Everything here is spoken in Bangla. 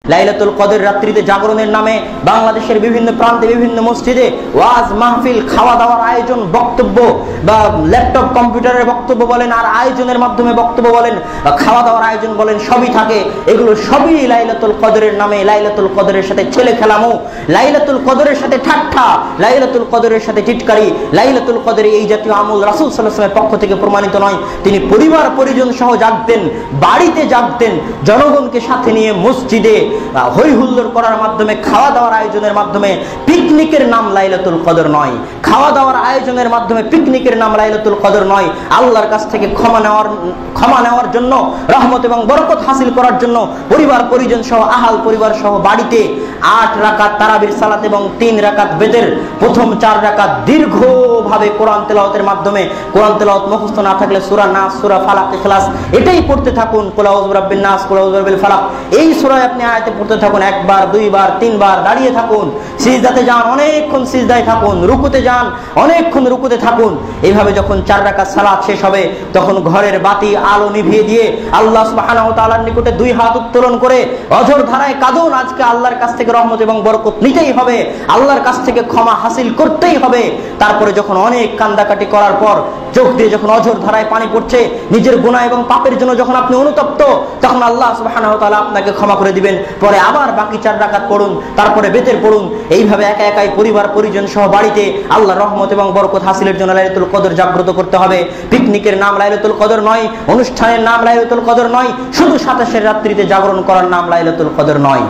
লাইলাতুল কদর রাত্রিতে জাগরণের নামে বাংলাদেশের বিভিন্ন প্রান্তে বিভিন্ন মসজিদে ওয়াজ মাহফিল, খাওয়া দাওয়ার আয়োজন, বক্তব্য বা ল্যাপটপ কম্পিউটারের বক্তব্য বলেন আর আয়োজনের মাধ্যমে বক্তব্য বলেন বা খাওয়া দাওয়ার আয়োজন বলেন, সবই থাকে। এগুলো সবই লাইলাতুল কদরের নামে, লাইলাতুল কদরের সাথে ছেলে খেলামো, লাইলাতুল কদরের সাথে ঠাট্টা, লাইলাতুল কদরের সাথে টিটকারি। লাইলাতুল কদরে এই জাতীয় আমল রাসূল সাল্লাল্লাহু আলাইহি ওয়াসাল্লামের পক্ষ থেকে প্রমাণিত নয়। তিনি পরিবার পরিজন সহ জাগতেন, বাড়িতে জাগতেন, জনগণকে সাথে নিয়ে মসজিদে হই হুল্লোড় করার মাধ্যমে, খাওয়া দাওয়ার আয়োজনের মাধ্যমে। পিকনিকের নাম লাইলাতুল কদর নয়, খাওয়া দাওয়ার আয়োজনের মাধ্যমে পিকনিকের নাম লাইলাতুল কদর নয়। আল্লাহর কাছ থেকে ক্ষমা নেওয়ার জন্য, রহমত এবং বরকত হাসিল করার জন্য পরিবার পরিজন সহ, আহাল পরিবার সহ বাড়িতে 8 রাকাত তারাবির সালাত এবং 3 রাকাত বেদের প্রথম 4 রাকাত দীর্ঘভাবে কোরআন তেলাওয়াতের মাধ্যমে, কোরআন তেলাওয়াত মুখস্থ না থাকলে সূরা নাস, সূরা ফালাক, ইখলাস এটাই পড়তে থাকুন। কুল আউযু বিরাব্বিন নাস, কুল আউযু বিরাব্বিল ফালাক, এই সূরা আপনি আয়াতে পড়তে থাকুন। 1 বার 2 বার 3 বার দাঁড়িয়ে থাকুন, সিজদাতে যান, অনেকক্ষণ সিজদায় থাকুন, রুকুতে যান, অনেকক্ষণ রুকুতে থাকুন। এইভাবে যখন 4 রাকাত সালাত শেষ হবে তখন ঘরের বাতি আলো নিভিয়ে দিয়ে আল্লাহ সুবহানাহু ওয়া তাআলার নিকটে 2 হাত উত্তোলন করে অঝর ধারায় কাঁদুন। আজকে আল্লাহর কাছ থেকে রহমত এবং বরকত নিতেই হবে, আল্লাহর কাছ থেকে ক্ষমা হাসিল করতেই হবে। তারপরে যখন অনেক কান্দাকাটি করার পর চোখ দিয়ে যখন অঝর ধারায় পানি পড়ছে, নিজের গুনাহ এবং পাপের জন্য যখন আপনি অনুতপ্ত, তখন আল্লাহ সুবহানাহু ওয়া তাআলা আপনাকে ক্ষমা করে দিবেন। পরে আবার বাকি 4 রাকাত পড়ুন, তারপরে বেতের পড়ুন। এইভাবে একা একাই পরিবার পরিজন সহ বাড়িতে আল্লাহর রহমত এবং বরকত হাসিলের জন্য লাইলাতুল কদর জাগ্রত করতে হবে। পিকনিকের নাম লাইলাতুল কদর নয়, অনুষ্ঠানের নাম লাইলাতুল কদর নয়, শুধু 27 রাত্রিতে জাগরণ করার নাম লাইলাতুল কদর নয়।